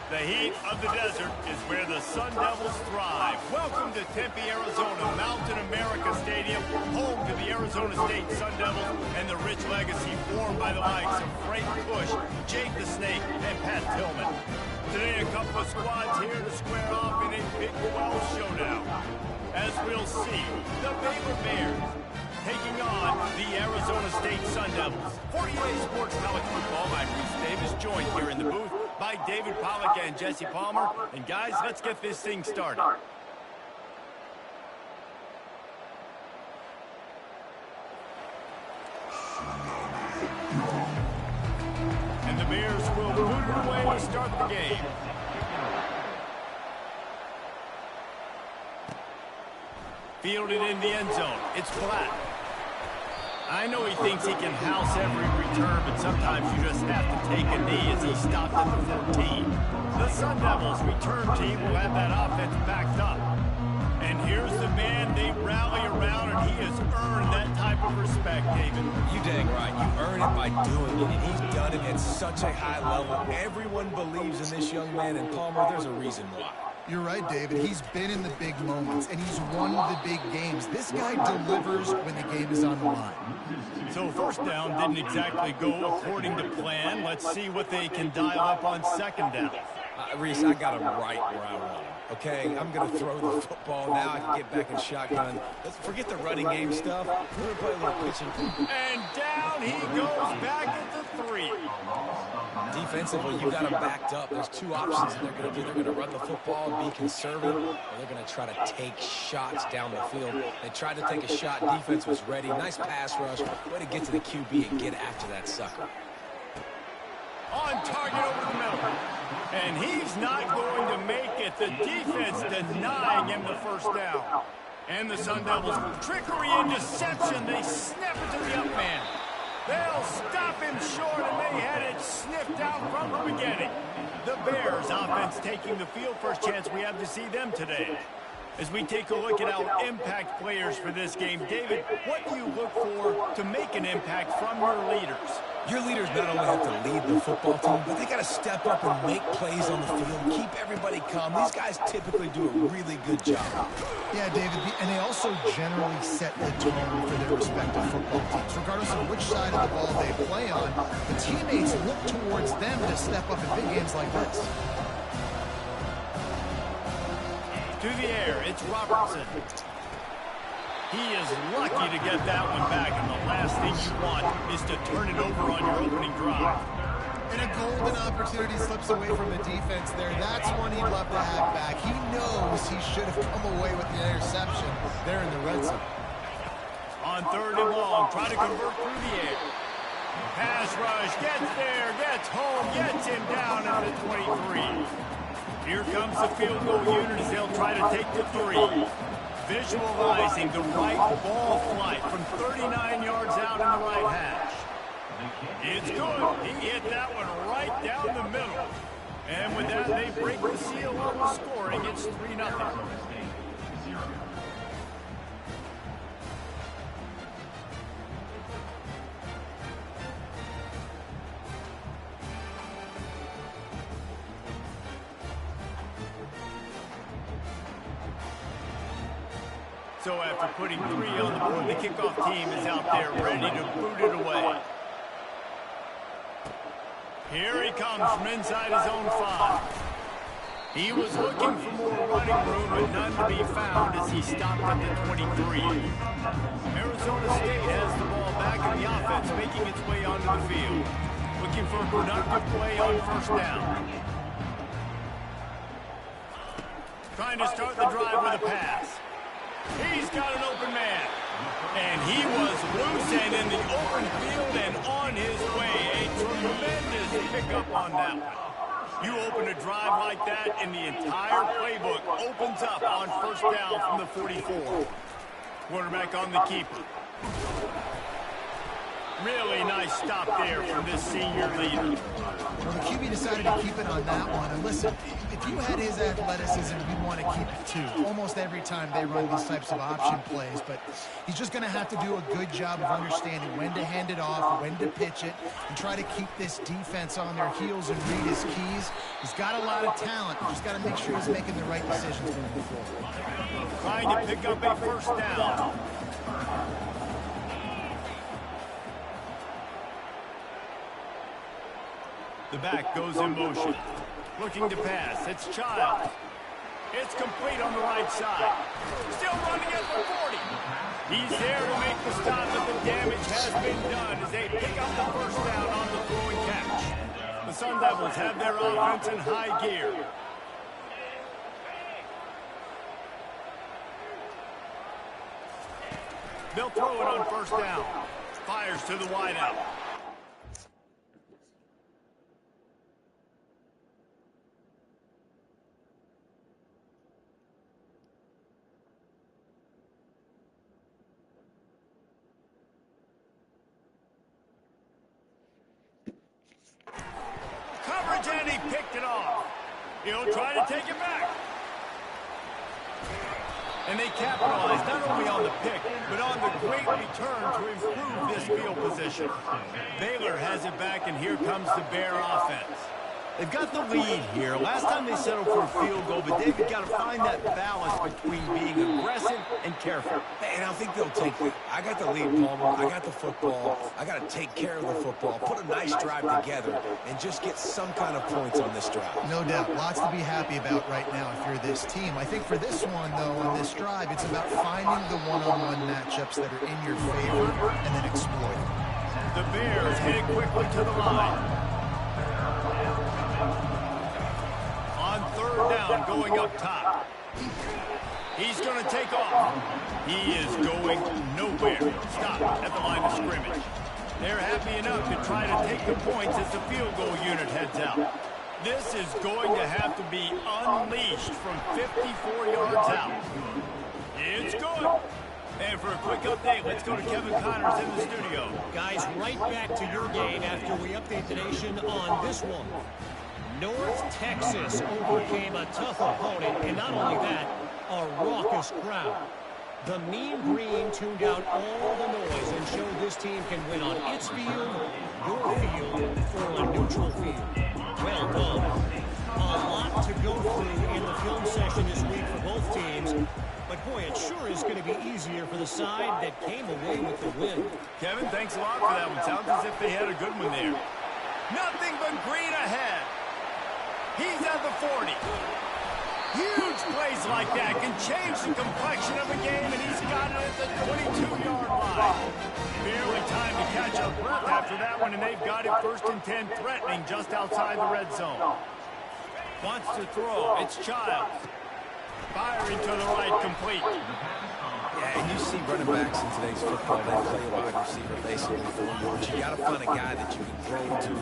The heat of the desert is where the Sun Devils thrive. Welcome to Tempe, Arizona, Mountain America Stadium, home to the Arizona State Sun Devils and the rich legacy formed by the likes of Frank Bush, Jake the Snake, and Pat Tillman. Today, a couple of squads here to square off in a Big 12 showdown. As we'll see, the Baylor Bears taking on the Arizona State Sun Devils. For EA Sports College Football, I'm Reese Davis, joined here in the booth by David Pollack and Jesse Palmer. And guys, let's get this thing started. And the Bears will boot it away to start the game. Fielded in the end zone. It's flat. I know he thinks he can house every return, but sometimes you just have to take a knee as he stopped at the 14. The Sun Devils return team will have that offense backed up. And here's the man they rally around, and he has earned that type of respect, David. You dang right. You earn it by doing it, and he's done it at such a high level. Everyone believes in this young man, and Palmer, there's a reason why. You're right, David. He's been in the big moments, and he's won the big games. This guy delivers when the game is on the line. So first down didn't exactly go according to plan. Let's see what they can dial up on second down. Reese, I got him right where I want him. Okay, I'm going to throw the football. Now I can get back in shotgun. Let's forget the running game stuff. We're going to play a little pitching. And down he goes back at the 3. Defensively, you got them backed up. There's two options that they're going to do. They're going to run the football, be conservative, or they're going to try to take shots down the field. They tried to take a shot. Defense was ready. Nice pass rush. Way to get to the QB and get after that sucker. On target over the middle. And he's not going to make it. The defense denying him the first down. And the Sun Devils, trickery and deception. They snap it to the up man. They'll stop him short, and they had it sniffed out from the beginning. The Bears offense taking the field. First chance we have to see them today. As we take a look at our impact players for this game, David, what do you look for to make an impact from your leaders? Your leaders not only have to lead the football team, but they got to step up and make plays on the field, keep everybody calm. These guys typically do a really good job. Yeah, David, and they also generally set the tone for their respective football teams. Regardless of which side of the ball they play on, the teammates look towards them to step up in big games like this. To the air, it's Robertson. He is lucky to get that one back, and the last thing you want is to turn it over on your opening drive. And a golden opportunity slips away from the defense there. That's one he'd love to have back. He knows he should have come away with the interception there in the red zone. On third and long, try to convert through the air. Pass rush, gets there, gets home, gets him down at the 23. Here comes the field goal unit as they'll try to take the 3. Visualizing the right ball flight from 39 yards out in the right hash. It's good. He hit that one right down the middle. And with that, they break the seal on the scoring. It's 3-0. So after putting 3 on the board, the kickoff team is out there ready to boot it away. Here he comes from inside his own 5. He was looking for more running room, but none to be found as he stopped at the 23. Arizona State has the ball back in the offense, making its way onto the field. Looking for a productive play on first down. Trying to start the drive with a pass. He's got an open man. And he was loose and in the open field and on his way. A tremendous pickup on that one. You open a drive like that and the entire playbook opens up on first down from the 44. Quarterback on the keeper. Really nice stop there from this senior leader. Well, the QB decided to keep it on that one. And listen, if if you had his athleticism, you'd want to keep it too. Almost every time they run these types of option plays, but he's just going to have to do a good job of understanding when to hand it off, when to pitch it, and try to keep this defense on their heels and read his keys. He's got a lot of talent. Just got to make sure he's making the right decisions moving forward. Trying to pick up a first down. The back goes in motion. Looking to pass. It's Childs. It's complete on the right side. Still running at the 40. He's there to make the stop, but the damage has been done as they pick up the first down on the throwing catch. The Sun Devils have their offense in high gear. They'll throw it on first down. Fires to the wideout. Coverage, and he picked it off. He'll try to take it back. And they capitalize not only on the pick, but on the great return to improve this field position. Baylor has it back, and here comes the Bear offense. They've got the lead here. Last time they settled for a field goal, but they've got to find that balance between being aggressive and careful. And I think they'll take it. I got the lead, Palmer. I got the football. I got to take care of the football, put a nice drive together, and just get some kind of points on this drive. No doubt. Lots to be happy about right now if you're this team. I think for this one, though, on this drive, it's about finding the one-on-one matchups that are in your favor and then exploiting. The Bears headed quickly to the line. On third down, going up top. He's going to take off. He is going nowhere. Stop at the line of scrimmage. They're happy enough to try to take the points as the field goal unit heads out. This is going to have to be unleashed from 54 yards out. It's good. And for a quick update, let's go to Kevin Connors in the studio. Guys, right back to your game after we update the nation on this one. North Texas overcame a tough opponent, and not only that, a raucous crowd. The Mean Green tuned out all the noise and showed this team can win on its field, your field, or a neutral field. Well done. A lot to go through in the film session this week for both teams, but boy, it sure is going to be easier for the side that came away with the win. Kevin, thanks a lot for that one. Sounds as if they had a good one there. Nothing but green ahead. He's at the 40. Huge plays like that can change the complexion of a game, and he's got it at the 22-yard line. Barely time to catch a breath after that one, and they've got it 1st and 10, threatening just outside the red zone. Wants to throw. It's Childs. Firing to the right, complete. Yeah, and you see running backs in today's football, they play a wide receiver basically for you. But you got to find a guy that you can throw to,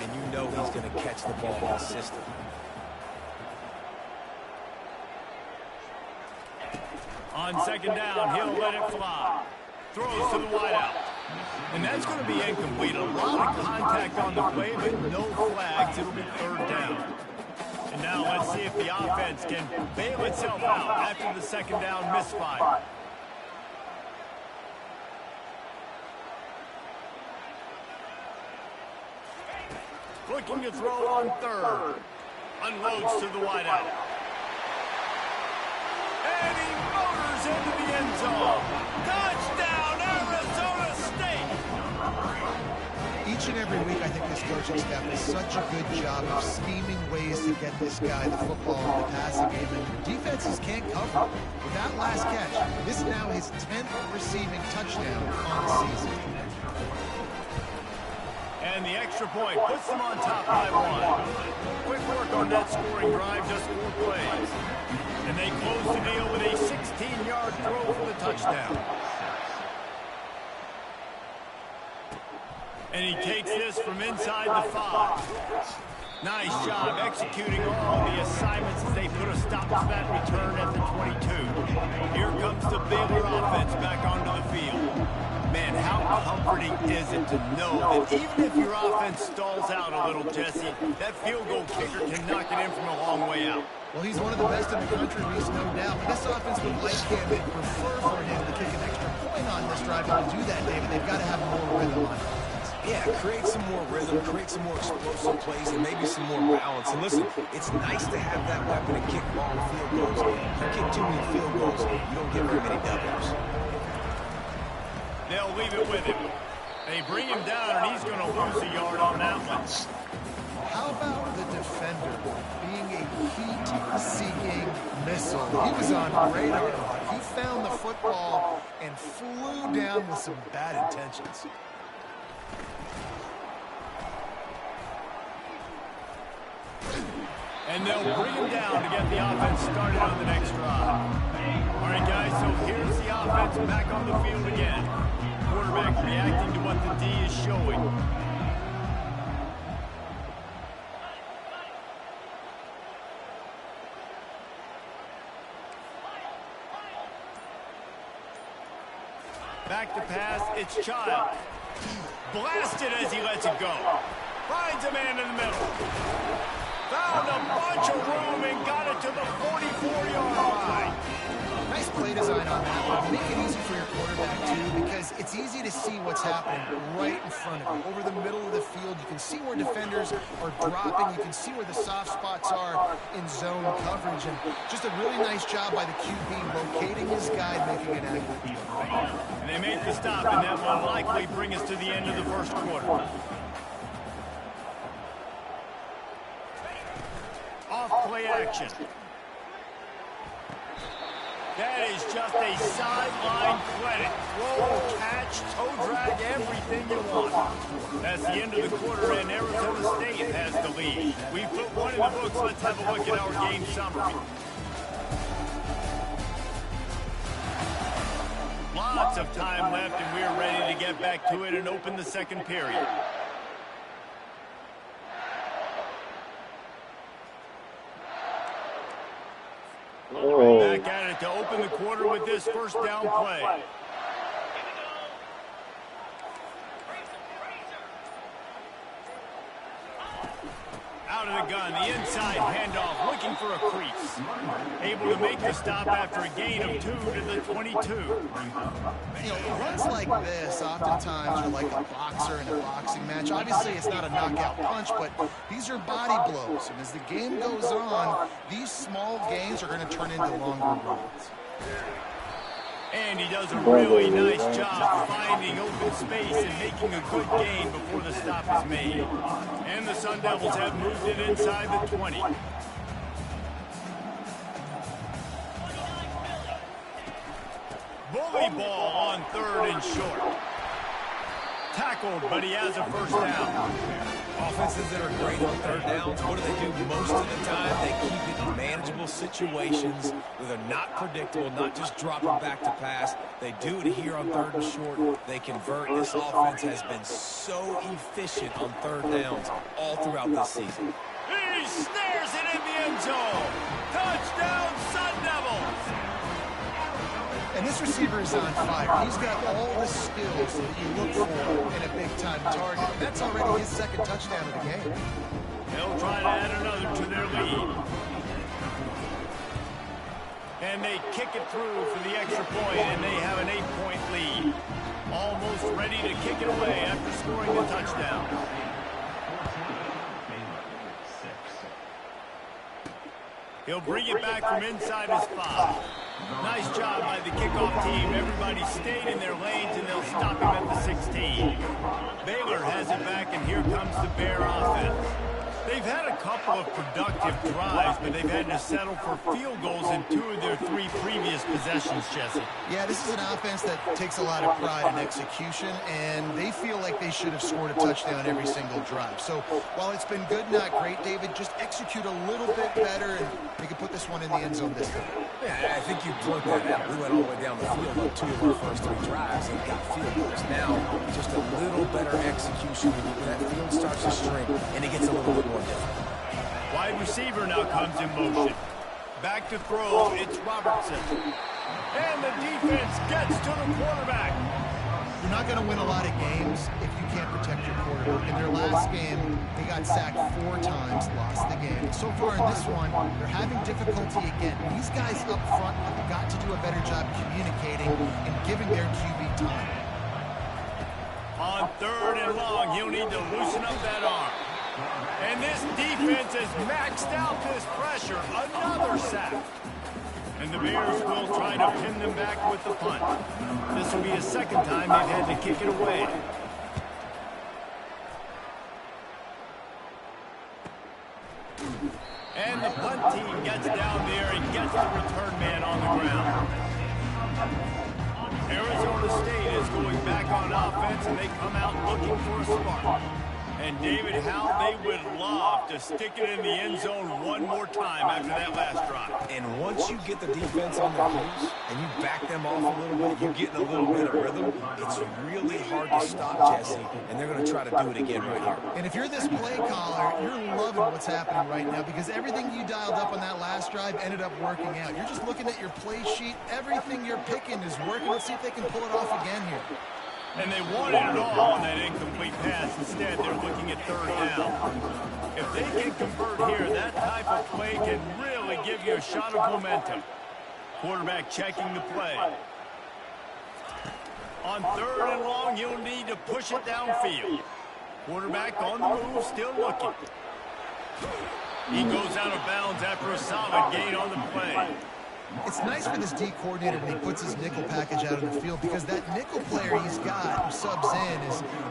and you know he's going to catch the ball consistently. On second down, he'll let it fly. Throws to the wideout. And that's going to be incomplete. A lot of contact on the play, but no flags. It'll be 3rd down. And now let's see if the offense can bail itself out after the second down misfire. Looking to throw on 3rd. Unloads to the wideout. And he motors into the end zone. Touchdown, Arizona State! Each and every week, I think this coaching staff does such a good job of scheming ways to get this guy the football in the passing game, and defenses can't cover. With that last catch, this is now his 10th receiving touchdown on the season. And the extra point puts them on top by 1. Quick work on that scoring drive, just 4 plays. And they close the deal with a 16-yard throw for the touchdown. And he takes this from inside the 5. Nice job executing all the assignments as they put a stop to that return at the 22. Here comes the Baylor offense back onto the field. Man, how comforting is it to know that even if your offense stalls out a little, Jesse, that field goal kicker can knock it in from a long way out. Well, he's one of the best in the country, Reese, no doubt. But this offense would like him and prefer for him to kick an extra point on this drive. And to do that, David, they've got to have more rhythm on offense. Yeah, create some more rhythm, create some more explosive plays, and maybe some more balance. And listen, it's nice to have that weapon to kick long field goals. You kick too many field goals, you don't get very many W's. They'll leave it with him. They bring him down, and he's going to lose a yard on that one. How about the defender being a heat-seeking missile? He was on radar. He found the football and flew down with some bad intentions. And they'll bring him down to get the offense started on the next drive. All right, guys, so here's the offense back on the field again. Quarterback reacting to what the D is showing. Back to pass, it's Child. Blasted as he lets it go. Finds a man in the middle. Found a bunch of room and got it to the 44-yard line. Nice play design on that one. Make it easy for your quarterback, too, because it's easy to see what's happening right in front of you. Over the middle of the field, you can see where defenders are dropping. You can see where the soft spots are in zone coverage. And just a really nice job by the QB locating his guy, making an accurate play. And they make the stop, and that will likely bring us to the end of the first quarter. Off play action. That is just a sideline credit. Roll, catch, toe drag, everything you want. That's the end of the quarter, and Arizona State has the lead. We've put one in the books. Let's have a look at our game summary. Lots of time left, and we're ready to get back to it and open the second period. Back at it to open the quarter with this first down play. Out of the gun, the inside handoff, looking for a crease. Able to make the stop after a gain of 2 to the 22. You know, runs like this oftentimes are like a boxer in a boxing match. Obviously, it's not a knockout punch, but these are body blows. And as the game goes on, these small gains are going to turn into longer runs. And he does a really nice job finding open space and making a good gain before the stop is made. And the Sun Devils have moved it inside the 20. Bully ball on third and short. Tackled, but he has a first down. Offenses that are great on third downs, what do? Most of the time, they keep it in manageable situations where they're not predictable, not just dropping back to pass. They do it here on third and short. They convert. This offense has been so efficient on third downs all throughout this season. He snares it in the end zone. Touchdown, Sun Devils. And this receiver is on fire. He's got all the skills that you look for in a big-time target. That's already his second touchdown of the game. They'll try to add another to their lead. And they kick it through for the extra point, and they have an 8-point lead. Almost ready to kick it away after scoring the touchdown. He'll bring it back from inside his 5. Nice job by the kickoff team. Everybody stayed in their lanes, and they'll stop him at the 16. Baylor has it back, and here comes the Bear offense. They've had a couple of productive drives, but they've had to settle for field goals in 2 of their 3 previous possessions, Jesse. Yeah, this is an offense that takes a lot of pride in execution, and they feel like they should have scored a touchdown every single drive. So while it's been good, not great, David, just execute a little bit better, and they can put this one in the end zone this time. Yeah, I think you point that out. We went all the way down the field on 2 of our first 3 drives and got field goals. Now, just a little better execution when that field starts to shrink, and it gets a little bit more difficult. Wide receiver now comes in motion. Back to throw, it's Robertson. And the defense gets to the quarterback. You're not going to win a lot of games if you can't protect your quarterback. In their last game, they got sacked 4 times, lost the game. And so far in this one, they're having difficulty again. These guys up front have got to do a better job communicating and giving their QB time. On 3rd and long, he'll need to loosen up that arm. And this defense has maxed out this pressure. Another sack. And the Bears will try to pin them back with the punt. This will be the second time they've had to kick it away. And the punt team gets down there and gets the return man on the ground. Arizona State is going back on offense, and they come out looking for a spark. And David, how they would love to stick it in the end zone one more time after that last drive. And once you get the defense on their heels and you back them off a little bit, you get in a little bit of rhythm, it's really hard to stop, Jesse, and they're going to try to do it again right here. And if you're this play caller, you're loving what's happening right now because everything you dialed up on that last drive ended up working out. You're just looking at your play sheet. Everything you're picking is working. Let's see if they can pull it off again here. And they wanted it all on that incomplete pass. Instead, they're looking at 3rd down. If they can convert here, that type of play can really give you a shot of momentum. Quarterback checking the play. On 3rd and long, you'll need to push it downfield. Quarterback on the move, still looking. He goes out of bounds after a solid gain on the play. It's nice for this D coordinator when he puts his nickel package out on the field because that nickel player he's got who subs in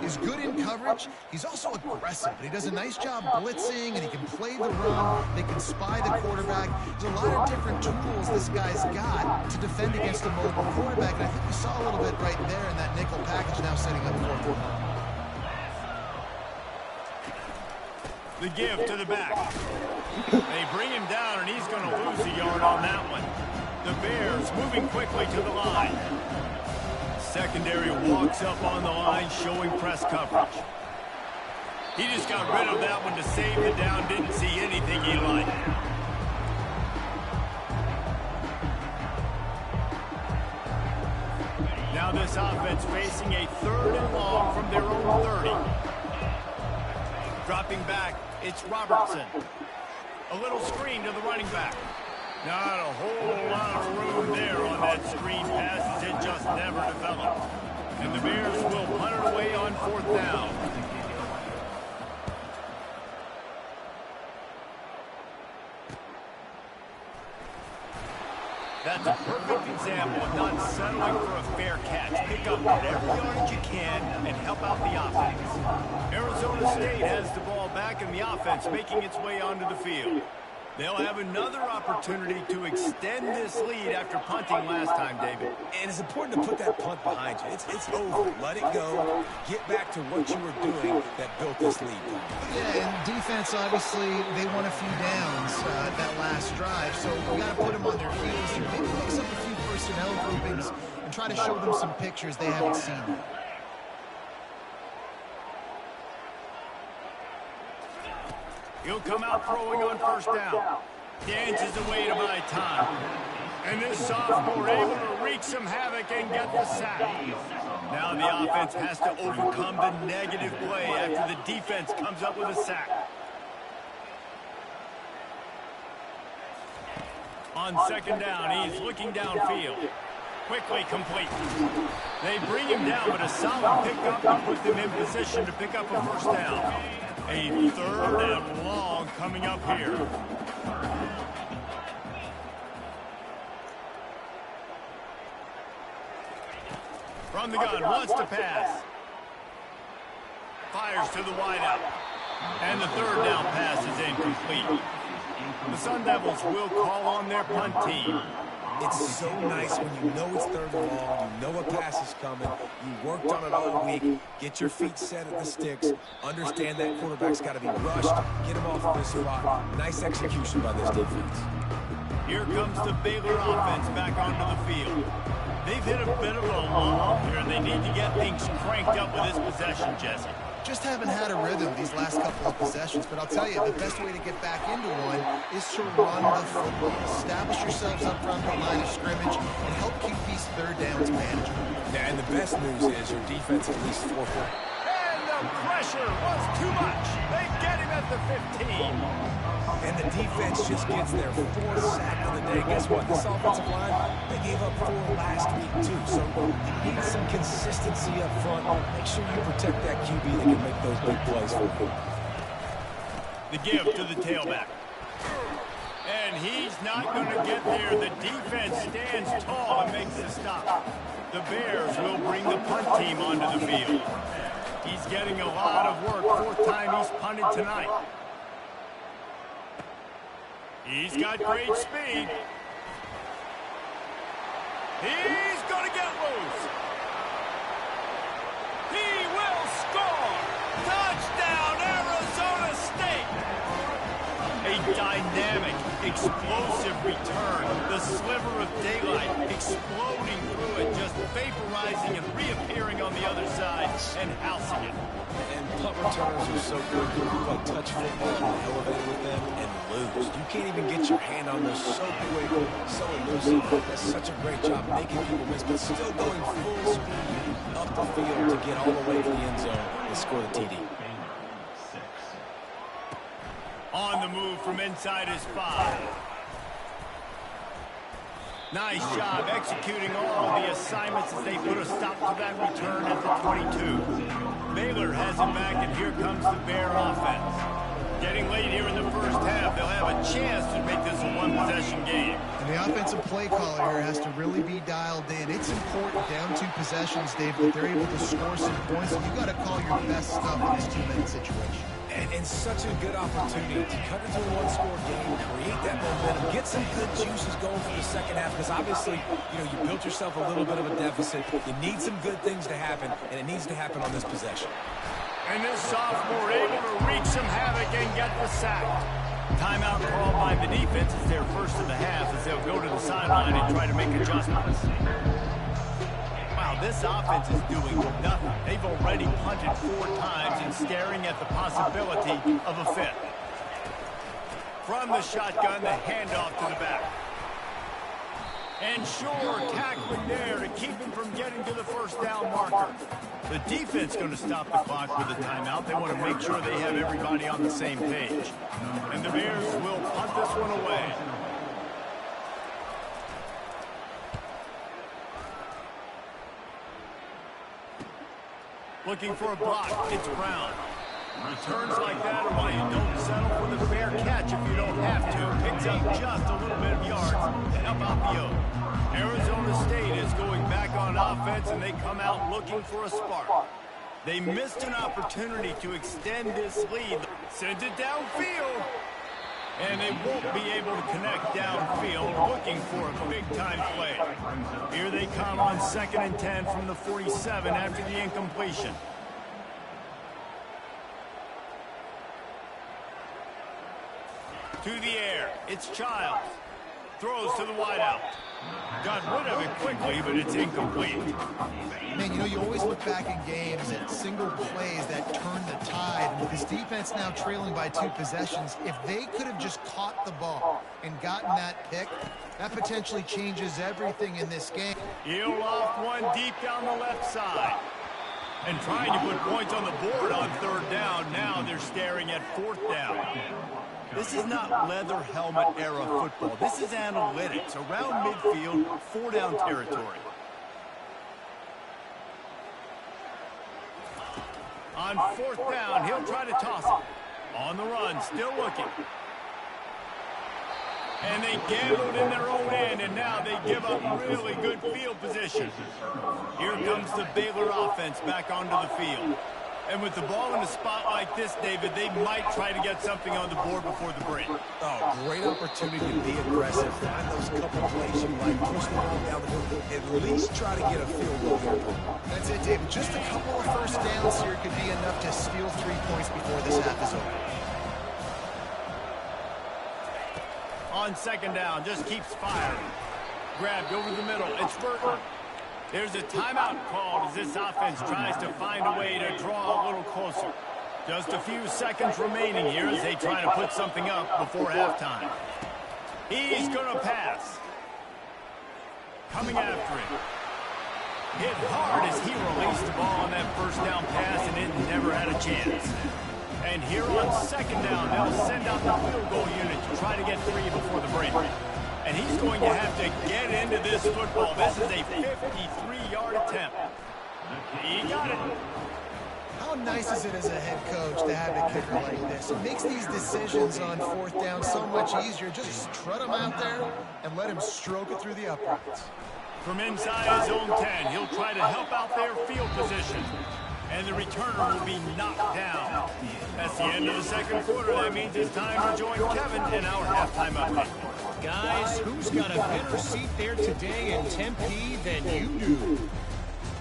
is good in coverage. He's also aggressive, but he does a nice job blitzing, and he can play the run. They can spy the quarterback. There's a lot of different tools this guy's got to defend against a mobile quarterback, and I think we saw a little bit right there in that nickel package now setting up 4th and long. The give to the back. They bring him down, and he's going to lose a yard on that one. The Bears moving quickly to the line. Secondary walks up on the line, showing press coverage. He just got rid of that one to save the down. Didn't see anything he liked. Now this offense facing a 3rd and long from their own 30. Dropping back, it's Robertson. A little screen to the running back. Not a whole lot of room there on that screen pass. It just never developed. And the Bears will punt it away on 4th down. That's a perfect example of not settling for a fair catch. Pick up whatever yardage you can and help out the offense. Arizona State has the ball back in the offense, making its way onto the field. They'll have another opportunity to extend this lead after punting last time, David. And it's important to put that punt behind you. It's over. Let it go. Get back to what you were doing that built this lead. Yeah, and defense, obviously, they won a few downs that last drive, so we got to put them on their heels here. Maybe mix up a few personnel groupings and try to show them some pictures they haven't seen. He'll come out throwing on 1st down. Dances away to buy time. And this sophomore able to wreak some havoc and get the sack. Now the offense has to overcome the negative play after the defense comes up with a sack. On 2nd down, he's looking downfield. Quickly complete. They bring him down, but a solid pickup to put them in position to pick up a 1st down. A 3rd and long coming up here. From the gun, wants to pass. Fires to the wideout. And the 3rd down pass is incomplete. The Sun Devils will call on their punt team. It's so nice when you know it's 3rd and long, you know a pass is coming, you worked on it all week, get your feet set at the sticks, understand that quarterback's got to be rushed, get him off of this spot. Nice execution by this defense. Here comes the Baylor offense back onto the field. They've hit a bit of a lull here, and they need to get things cranked up with this possession, Jesse. Just haven't had a rhythm these last couple of possessions, but I'll tell you, the best way to get back into one is to run the football. Establish yourselves up front the line of scrimmage and help keep these third downs manageable. Yeah, and the best news is your defense at least forfeit. And the pressure was too much. They get him at the 15. And the defense just gets their 4th sack of the day. Guess what? This offensive line, they gave up 4 last week, too. So you need some consistency up front. Make sure you protect that QB that can make those big plays for you. The give to the tailback. And he's not going to get there. The defense stands tall and makes the stop. The Bears will bring the punt team onto the field. He's getting a lot of work. 4th time he's punted tonight. He's got great speed. He's going to get loose. He will score. Touchdown, Arizona State. A dynamic, explosive return. The sliver of daylight exploding through it, just vaporizing and reappearing on the other side and housing it. And punt returners are so good. You can play touch football on the elevator with them and lose. You can't even get your hand on those so quick, so elusive. That's such a great job making people miss, but still going full speed up the field to get all the way to the end zone and score the TD. On the move from inside his 5. Nice job executing all the assignments as they put a stop to that return at the 22. Baylor has it back, and here comes the Bear offense. Getting late here in the first half, they'll have a chance to make this a one-possession game. And the offensive play caller here has to really be dialed in. It's important down 2 possessions, Dave, that they're able to score some points. You got to call your best stuff in this 2-minute situation. And such a good opportunity to cut into a 1-score game, create that momentum, get some good juices going for the second half, because obviously, you built yourself a little bit of a deficit. You need some good things to happen, and it needs to happen on this possession. And this sophomore able to wreak some havoc and get the sack. Timeout called by the defense is their first of the half as they'll go to the sideline and try to make adjustments. Wow, this offense is doing nothing. They've already punted 4 times and staring at the possibility of a 5th. From the shotgun, the handoff to the back. And sure, tackling there to keep him from getting to the first down marker. The defense going to stop the clock with a timeout. They want to make sure they have everybody on the same page. And the Bears will punt this one away. Looking for a block. It's Brown. Returns like that are why you don't settle for the fair catch if you don't have to. Picks up just a little bit of yards to help out the yoke. Arizona State is going back on offense, and they come out looking for a spark. They missed an opportunity to extend this lead. Sent it downfield. And they won't be able to connect downfield, looking for a big-time play. Here they come on 2nd and 10 from the 47 after the incompletion. To the air, it's Childs. Throws to the wideout. Got rid of it quickly, but it's incomplete. Man, you always look back in games at single plays that turn the tide. With this defense now trailing by 2 possessions, if they could have just caught the ball and gotten that pick, that potentially changes everything in this game. He'll loft one deep down the left side. And trying to put points on the board on 3rd down. Now they're staring at 4th down. This is not leather helmet era football. This is analytics. Around midfield, 4-down territory. On 4th down, he'll try to toss it. On the run, still looking. And they gambled in their own end, and now they give up really good field position. Here comes the Baylor offense back onto the field. And with the ball in a spot like this, David, they might try to get something on the board before the break. Oh, great opportunity to be aggressive. Find those couple plays you like. Push the ball down the field. At least try to get a field goal here. That's it, David. Just a couple of first downs here could be enough to steal 3 points before this half is over. On 2nd down, just keeps firing. Grabbed over the middle. It's Burton. There's a timeout called as this offense tries to find a way to draw a little closer. Just a few seconds remaining here as they try to put something up before halftime. He's going to pass. Coming after him. Hit hard as he released the ball on that first down pass, and it never had a chance. And here on second down, they'll send out the field goal unit to try to get 3 before the break. And he's going to have to get into this football. This is a 53-yard attempt. He got it. How nice is it as a head coach to have a kicker like this? It makes these decisions on fourth down so much easier. Just strut him out there and let him stroke it through the uprights. From inside his own 10, he'll try to help out their field position. And the returner will be knocked down. That's the end of the second quarter. That means it's time to join Kevin in our halftime update. Guys, who's got a better seat there today in Tempe than you do?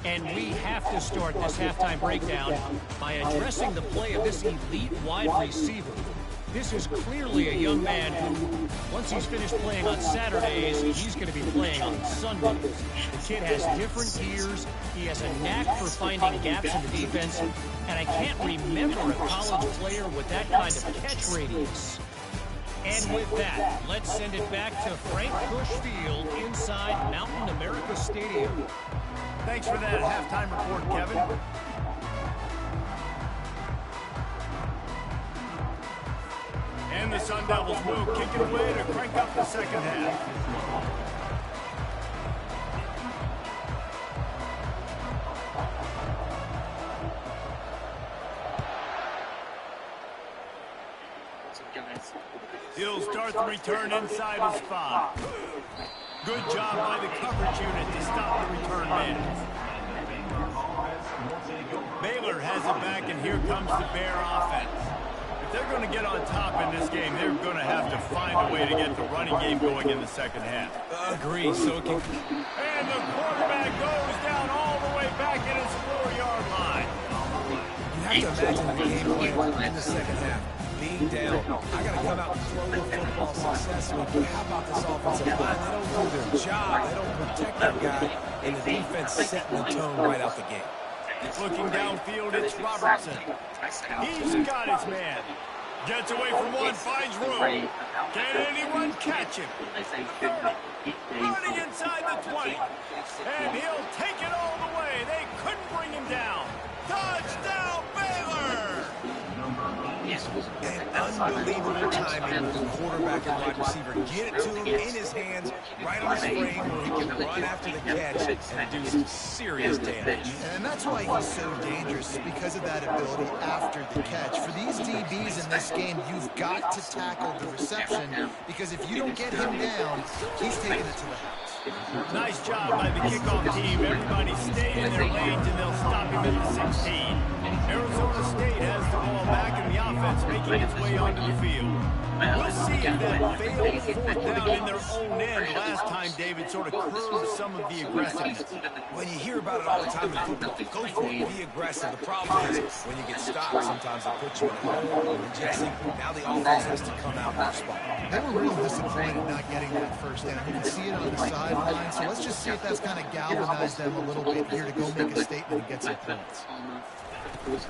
And we have to start this halftime breakdown by addressing the play of this elite wide receiver. This is clearly a young man who, once he's finished playing on Saturdays, he's going to be playing on Sundays. The kid has different gears. He has a knack for finding gaps in the defense. And I can't remember a college player with that kind of catch radius. And with that, let's send it back to Frank Bush Field inside Mountain America Stadium. Thanks for that halftime report, Kevin. And the Sun Devils will kick it away to crank up the second half. He'll start the return inside his 5. Good job by the coverage unit to stop the return man. Baylor has it back, and here comes the Bear offense. If they're going to get on top in this game, they're going to have to find a way to get the running game going in the second half. Agree, so can... And the quarterback goes down all the way back at his 4-yard line. You have to imagine the game plan in the second half. Being down, I got to come out and throw the football successfully. But how about this offensive line? They don't do their job. They don't protect their guy. And the defense setting the tone right out the gate. Looking downfield, it's Robertson. He's got his man. Gets away from one, finds room. Can anyone catch him? 30. Running inside the 20. And he'll take it all the way. They couldn't bring him down. Touchdown, Baylor! And unbelievable timing with the quarterback and wide receiver. Get it to him in his hands, right on his frame, where he can run after the catch and do some serious damage. And that's why he's so dangerous, because of that ability after the catch. For these DBs in this game, you've got to tackle the reception, because if you don't get him down, he's taking it to the house. Nice job by the kickoff team. Everybody stayed in their lanes, and they'll stop him at the 16. Arizona State has the ball back in the offense, making its way onto the field. We'll see if that failed fourth down in their own end last time, David, sort of curbed some of the aggressiveness. When you hear about it all the time in football, go for it, be aggressive. The problem is when you get stopped, sometimes they put you in a hole. And Jesse, now the offense has to come out and respond. They were real disappointed not getting that first down. You can see it on the sideline, so let's just see if that's kind of galvanized them a little bit here to go make a statement and get some points.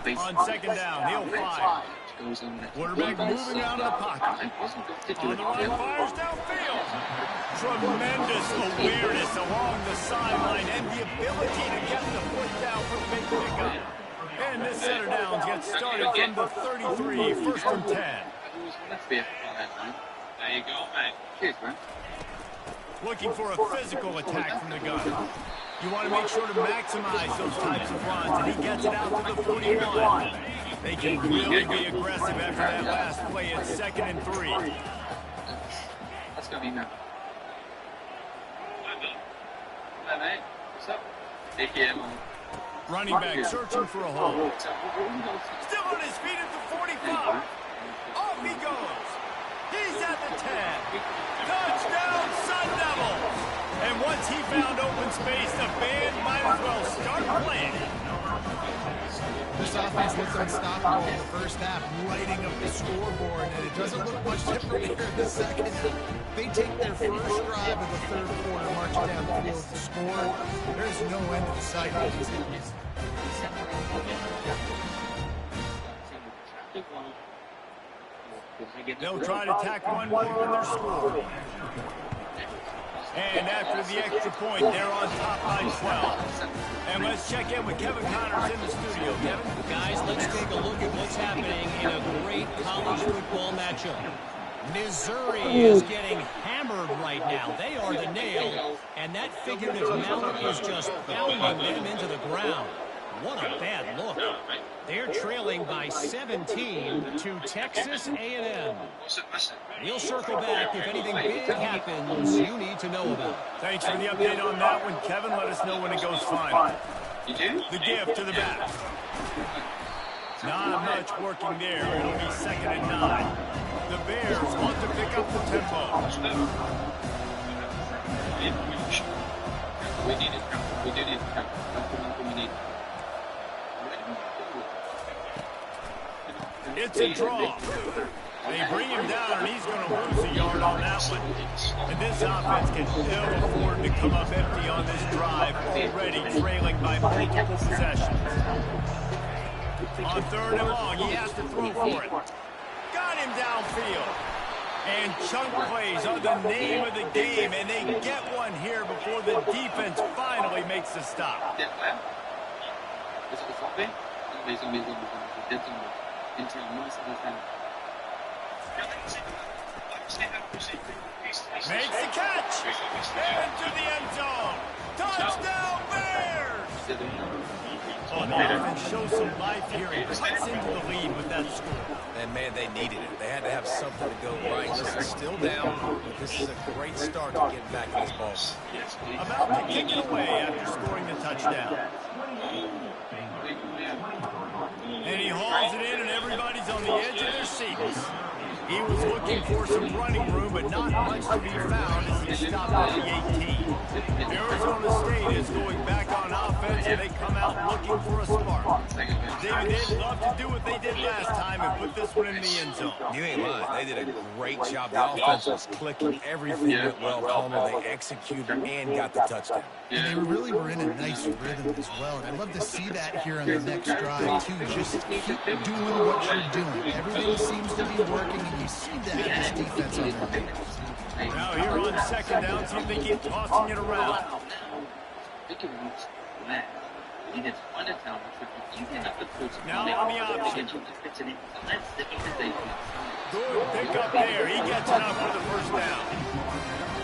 On second down, he'll fire. Quarterback moving out of the pocket. On the right, fires downfield. Tremendous awareness along the sideline and the ability to get the foot down for the big pickup. And this set of downs gets started from the 33, first and 10. There you go, mate. Cheers, man. Looking for a physical attack from the gun. You want to make sure to maximize those types of runs, and he gets it out to the 41. They can really be aggressive after that last play. It's 2nd and 3. Let's go, Nina. Hi, mate. What's up? Take care, man. Running back searching for a hole. Still on his feet at the 45. Off he goes. He's at the 10. Touchdown, Sun Devils. And once he found open space, the band might as well start playing. This offense looked unstoppable in the first half, lighting up the scoreboard, and it doesn't look much different here in the second. They take their first drive of the third quarter, march down the field to score. There's no end to the sight. They'll try to tack one more on their score. And after the extra point, they're on top by 12. And let's check in with Kevin Connors in the studio. Kevin? Guys, let's take a look at what's happening in a great college football matchup. Missouri is getting hammered right now. They are the nail, and that figurative mount is just pounding them into the ground. What a bad look. They're trailing by 17 to Texas A&M. We'll circle back if anything big happens you need to know about. Thanks for the update on that one, Kevin. Let us know when it goes final. You do? The gift to the back. Not much working there. It'll be 2nd and 9. The Bears want to pick up the tempo. We need it. We do need it. We need it. It's a draw. They bring him down, and he's going to lose a yard on that one. And this offense can ill afford to come up empty on this drive, already trailing by multiple possessions. On 3rd and long, he has to throw for it. Got him downfield. And chunk plays are the name of the game, and they get one here before the defense finally makes a stop. Makes the catch. Into the end zone. Touchdown, Bears! Oh, the offense shows some life here and cuts into the lead with that score. And, man, they needed it. They had to have something to go right. Listen, still down, but this is a great start to getting back in this ball. About to kick it away after scoring the touchdown. And he hauls it in, and everybody's on the edge of their seats. He was looking for some running room, but not much to be found as he stopped at the 18. Arizona State is going back on offense, and they come out looking for a spark. David, they'd love to do what they did last time and put this one in the end zone. You ain't lying. They did a great job. The offense was clicking. Everything went well. Palmer, they executed and got the touchdown. And they really were in a nice rhythm as well. And I'd love to see that here on the next drive, too. Just keep doing what you're doing. Everything seems to be working, and you see that in this defense on their feet. Now here on 2nd down, see if they keep tossing it around. Now on the option. Good pick up there. He gets it up for the 1st down.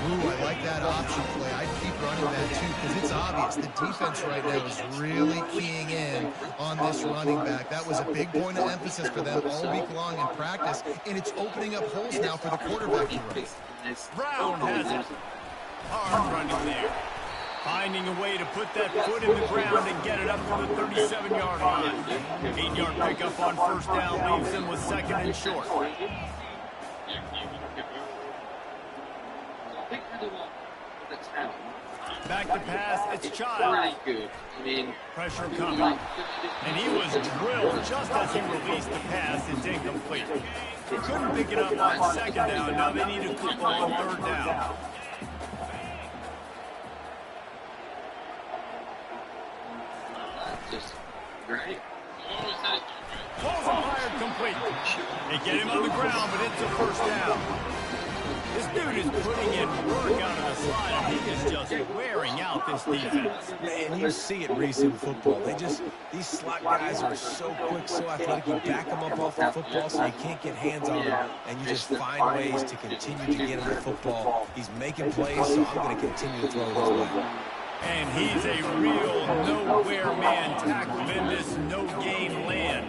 Ooh, I like that option play. I'd keep running that, too, because it's obvious. The defense right now is really keying in on this running back. That was a big point of emphasis for them all week long in practice, and it's opening up holes now for the quarterback to run. Brown has it. Hard running there. Finding a way to put that foot in the ground and get it up to the 37-yard line. 8-yard pickup on 1st down leaves them with 2nd and short. Back to pass, it's Child. Pressure coming. And he was drilled just as he released the pass. It's incomplete. Couldn't pick it up on 2nd down. Now they need a couple on 3rd down. Right? Balls are fired complete. They get him on the ground, but it's a 1st down. This dude is putting in work out of the slot, and he is just wearing out this defense. Man, you see it, Reese, in football. These slot guys are so quick, so athletic. You back them up off the football so you can't get hands on them, and you just find ways to continue to get him the football. He's making plays, so I'm going to continue to throw his way. And he's a real nowhere man tackled in this no-gain land.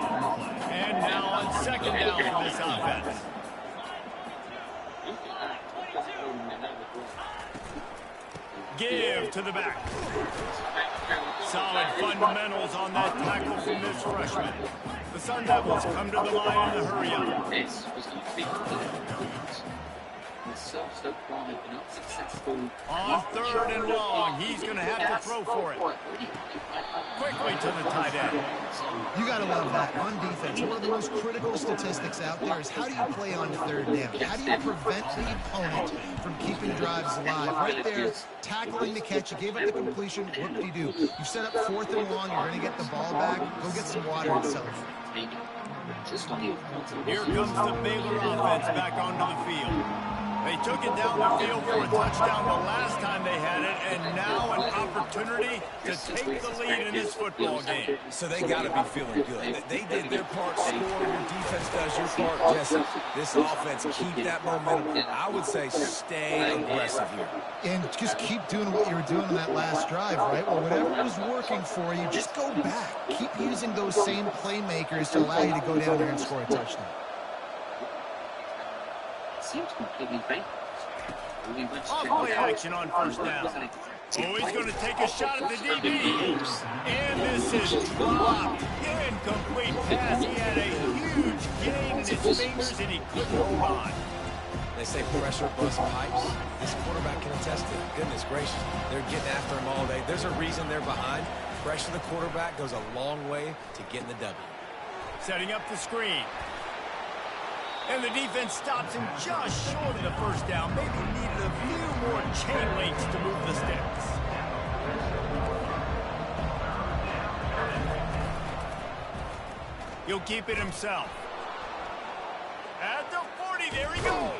And now on 2nd down for this offense. Give to the back. Solid fundamentals on that tackle from this freshman. The Sun Devils come to the line in a hurry up. On 3rd and long, he's going to have to throw for it. Quickly to the tight end. You got to love that. On defense, one of the most critical statistics out there is how do you play on third down? How do you prevent the opponent from keeping drives alive? Right there, tackling the catch. You gave up the completion. What did he do? You set up 4th and long. You're going to get the ball back. Go get some water and self. Here comes the Baylor offense back onto the field. They took it down the field for a touchdown the last time they had it, and now an opportunity to take the lead in this football game. So they got to be feeling good. They did their part, score. Your defense does your part, Jesse. This offense, keep that momentum. I would say stay aggressive here. And just keep doing what you were doing on that last drive, right? Well, whatever was working for you, just go back. Keep using those same playmakers to allow you to go down there and score a touchdown. Seems completely fake. Off-play action on first down. Oh, he's going to take a shot at the DB. And this is dropped. Incomplete pass. He had a huge gain in his fingers, and he couldn't hold on. They say pressure busts pipes. This quarterback can attest to it. Goodness gracious. They're getting after him all day. There's a reason they're behind. Pressure the quarterback goes a long way to getting the W. Setting up the screen. And the defense stops him just short of the first down. Maybe needed a few more chain links to move the sticks. He'll keep it himself. At the 40, there he goes.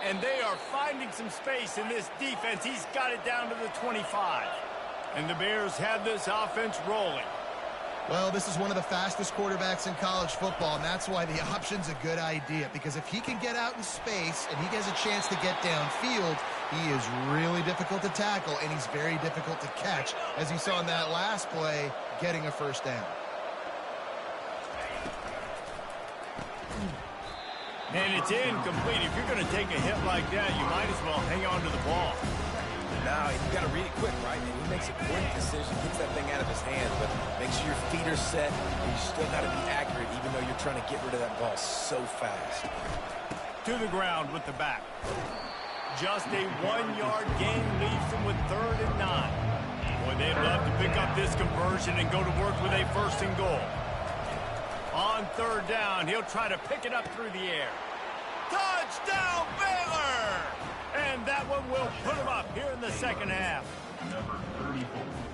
And they are finding some space in this defense. He's got it down to the 25. And the Bears have this offense rolling. Well, this is one of the fastest quarterbacks in college football, and that's why the option's a good idea. Because if he can get out in space and he has a chance to get downfield, he is really difficult to tackle, and he's very difficult to catch, as you saw in that last play, getting a first down. And it's incomplete. If you're going to take a hit like that, you might as well hang on to the ball. Now, you got to read it quick, right? And he makes a quick decision, gets that thing out of his hands, but make sure your feet are set, and you still got to be accurate, even though you're trying to get rid of that ball so fast. To the ground with the back. Just a 1-yard gain leaves them with 3rd and 9. Boy, they'd love to pick up this conversion and go to work with a 1st and goal. On 3rd down, he'll try to pick it up through the air. Touchdown, Baylor! And that one will put him up here in the second half.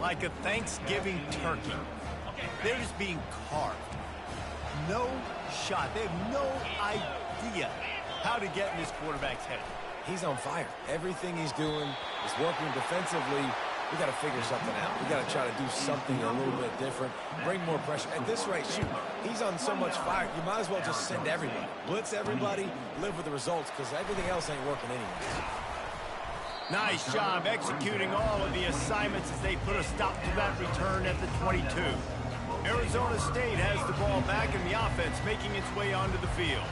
Like a Thanksgiving turkey. They're just being carved. No shot. They have no idea how to get in this quarterback's head. He's on fire. Everything he's doing is working defensively. We got to figure something out. We got to try to do something a little bit different. Bring more pressure. At this rate, shoot, he's on so much fire. You might as well just send everybody. Blitz everybody, live with the results, because everything else ain't working anyway. Nice job executing all of the assignments as they put a stop to that return at the 22. Arizona State has the ball back in the offense, making its way onto the field.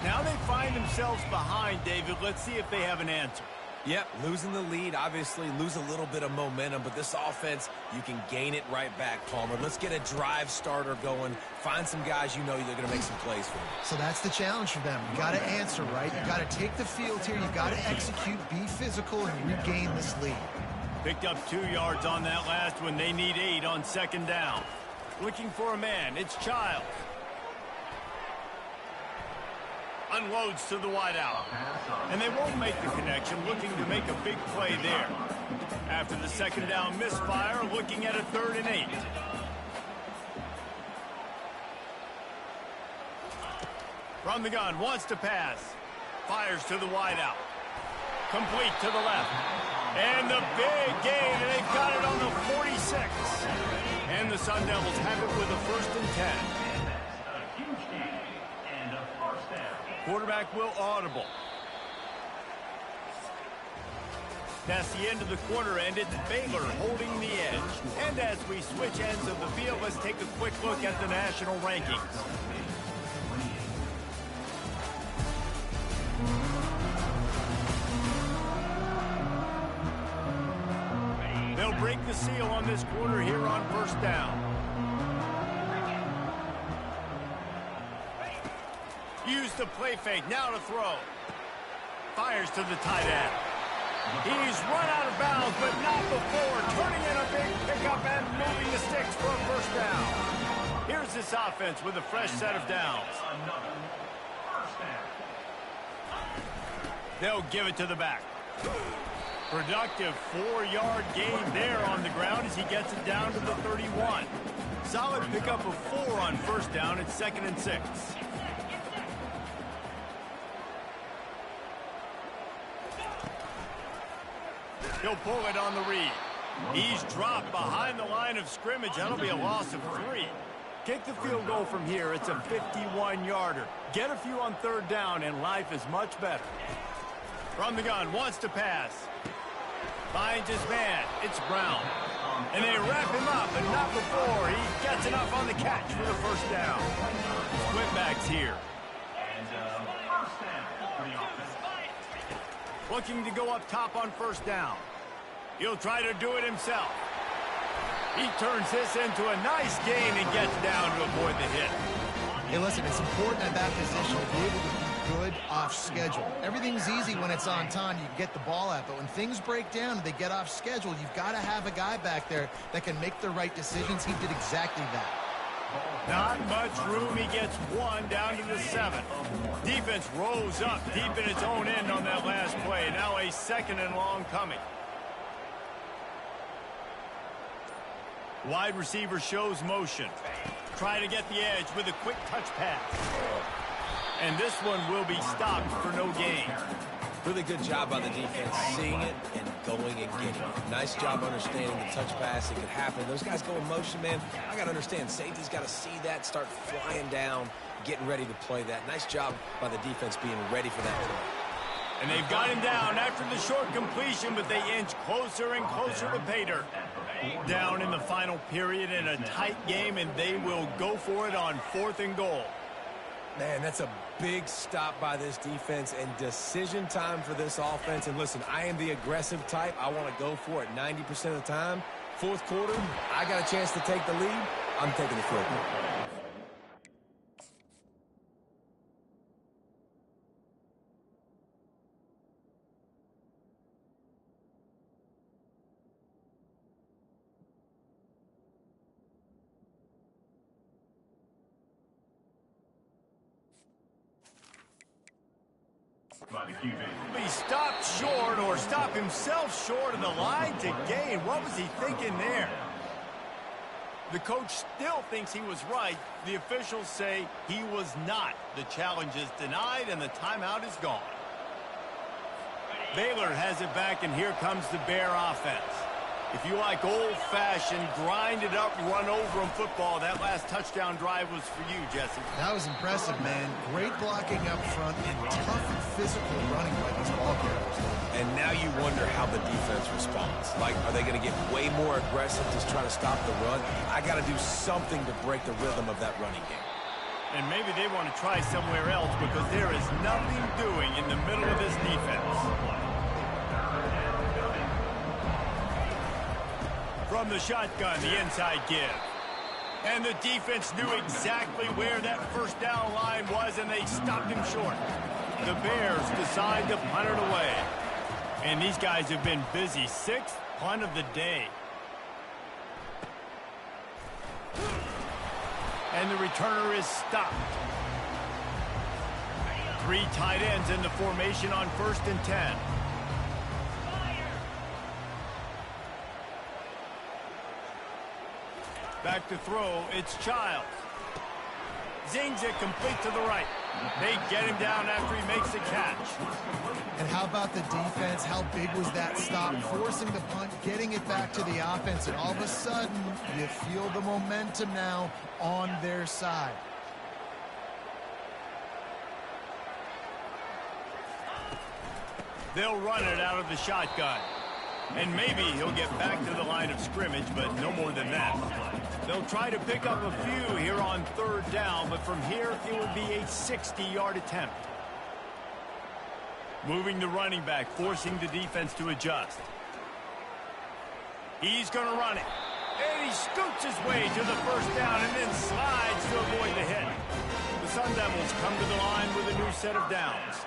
Now they find themselves behind, David. Let's see if they have an answer. Yep, losing the lead, obviously lose a little bit of momentum, but this offense, you can gain it right back, Palmer. Let's get a drive starter going. Find some guys you know they're going to make some plays for you. So that's the challenge for them. You got to answer, right? You got to take the field here. You got to execute, be physical, and regain this lead. Picked up 2 yards on that last one. They need 8 on 2nd down. Looking for a man. It's Child. Unloads to the wideout. And they won't make the connection, looking to make a big play there. After the 2nd down misfire, looking at a 3rd and 8. From the gun, wants to pass. Fires to the wideout. Complete to the left. And the big gain, and they've got it on the 46. And the Sun Devils have it with a 1st and 10. Quarterback will audible. That's the end of the quarter, and it's Baylor holding the edge. And as we switch ends of the field, let's take a quick look at the national rankings. They'll break the seal on this quarter here on 1st down. Use the play fake, now to throw. Fires to the tight end. He's run out of bounds, but not before. Turning in a big pickup and moving the sticks for a 1st down. Here's this offense with a fresh set of downs. They'll give it to the back. Productive 4-yard gain there on the ground as he gets it down to the 31. Solid pickup of 4 on first down. It's 2nd and 6. He'll pull it on the read. He's dropped behind the line of scrimmage. That'll be a loss of 3. Kick the field goal from here. It's a 51-yarder. Get a few on 3rd down, and life is much better. From the gun, wants to pass. Finds his man. It's Brown. And they wrap him up, but not before he gets enough on the catch for the first down. Split backs here. Looking to go up top on first down. He'll try to do it himself. He turns this into a nice gain and gets down to avoid the hit. Hey, listen, it's important at that position to be able to be good off schedule. Everything's easy when it's on time. You can get the ball out. But when things break down and they get off schedule, you've got to have a guy back there that can make the right decisions. He did exactly that. Not much room. He gets 1 down to the 7. Defense rolls up deep in its own end on that last play. Now a 2nd and long coming. Wide receiver shows motion. Try to get the edge with a quick touch pass. And this one will be stopped for no gain. Really good job by the defense, seeing it and going and getting it. Nice job understanding the touch pass. It could happen. Those guys go in motion, man. I got to understand. Safety's got to see that, start flying down, getting ready to play that. Nice job by the defense being ready for that play. And they've got him down after the short completion, but they inch closer and closer to pay dirt. Down in the final period in a tight game, and they will go for it on 4th and goal. Man, that's a big stop by this defense and decision time for this offense. And listen, I am the aggressive type. I want to go for it 90% of the time. 4th quarter, I got a chance to take the lead. I'm taking the field goal. He stopped short or stopped himself short of the line to gain. What was he thinking there? The coach still thinks he was right. The officials say he was not. The challenge is denied and the timeout is gone. Baylor has it back, and here comes the Bear offense. If you like old-fashioned, grind-it-up, run-over-'em football, that last touchdown drive was for you, Jesse. That was impressive, man. Great blocking up front and tough physical running by these ball carriers. And now you wonder how the defense responds. Like, are they going to get way more aggressive, just try to stop the run? I got to do something to break the rhythm of that running game. And maybe they want to try somewhere else because there is nothing doing in the middle of this defense. From the shotgun, the inside give. And the defense knew exactly where that first down line was, and they stopped him short. The Bears decide to punt it away. And these guys have been busy. 6th punt of the day. And the returner is stopped. 3 tight ends in the formation on 1st and 10. Back to throw, it's Childs. Zings it complete to the right. They get him down after he makes the catch. And how about the defense? How big was that stop? Forcing the punt, getting it back to the offense, and all of a sudden, you feel the momentum now on their side. They'll run it out of the shotgun. And maybe he'll get back to the line of scrimmage, but no more than that. They'll try to pick up a few here on 3rd down, but from here it will be a 60-yard attempt. Moving the running back, forcing the defense to adjust. He's going to run it. And he scoots his way to the first down and then slides to avoid the hit. The Sun Devils come to the line with a new set of downs.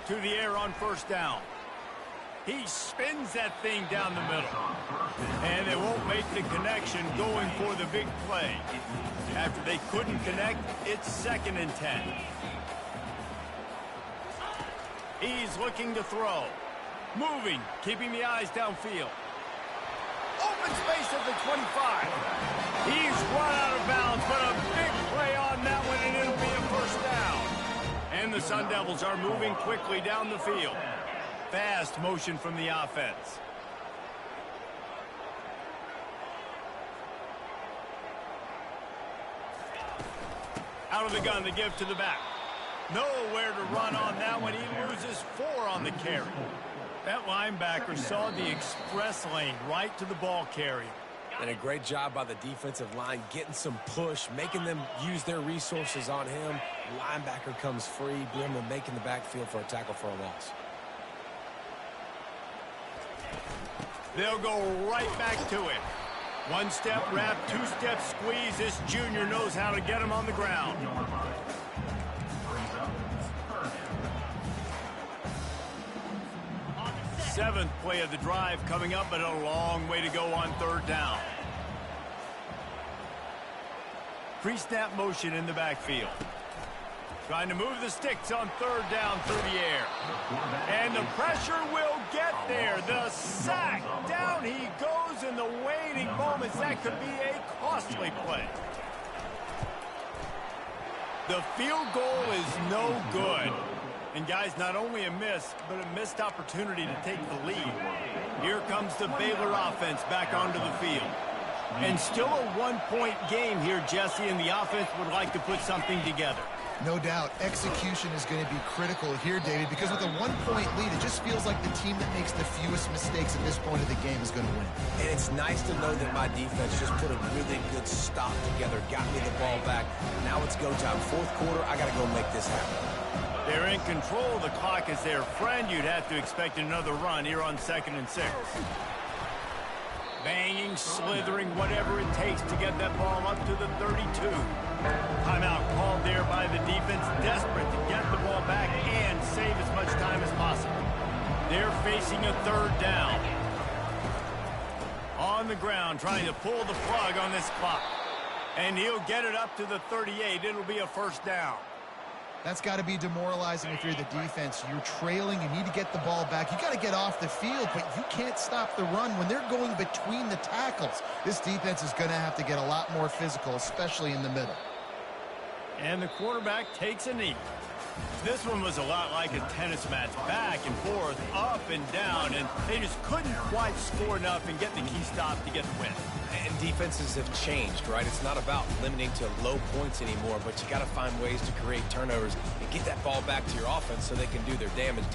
To the air on 1st down. He spins that thing down the middle. And they won't make the connection going for the big play. After they couldn't connect, it's 2nd and 10. He's looking to throw. Moving, keeping the eyes downfield. Open space at the 25. He's run out of bounds, but a big play on that one, and it'll be a first down. And the Sun Devils are moving quickly down the field. Fast motion from the offense. Out of the gun to give to the back. Nowhere to run on that one. He loses 4 on the carry. That linebacker saw the express lane right to the ball carrier. And a great job by the defensive line getting some push, making them use their resources on him. Linebacker comes free, bring him making the backfield for a tackle for a loss. They'll go right back to it. 1-step wrap, 2-step squeeze. This junior knows how to get him on the ground. Seventh play of the drive coming up, but a long way to go on 3rd down. Pre-snap motion in the backfield. Trying to move the sticks on 3rd down through the air. And the pressure will get there. The sack. Down he goes in the waiting moments. That could be a costly play. The field goal is no good. And guys, not only a miss, but a missed opportunity to take the lead. Here comes the Baylor offense back onto the field. And still a 1-point game here, Jesse, and the offense would like to put something together. No doubt, execution is going to be critical here, David, because with a 1-point lead, it just feels like the team that makes the fewest mistakes at this point of the game is going to win. And it's nice to know that my defense just put a really good stop together, got me the ball back. Now it's go time. 4th quarter, I got to go make this happen. They're in control. The clock is their friend. You'd have to expect another run here on 2nd and 6. Banging, slithering, whatever it takes to get that ball up to the 32. Timeout called there by the defense, desperate to get the ball back and save as much time as possible. They're facing a 3rd down. On the ground, trying to pull the plug on this clock. And he'll get it up to the 38. It'll be a first down. That's got to be demoralizing if you're the defense. You're trailing. You need to get the ball back. You got to get off the field, but you can't stop the run when they're going between the tackles. This defense is going to have to get a lot more physical, especially in the middle. And the quarterback takes a knee. This one was a lot like a tennis match, back and forth, up and down, and they just couldn't quite score enough and get the key stop to get the win. And defenses have changed, right? It's not about limiting to low points anymore, but you got to find ways to create turnovers and get that ball back to your offense so they can do their damage.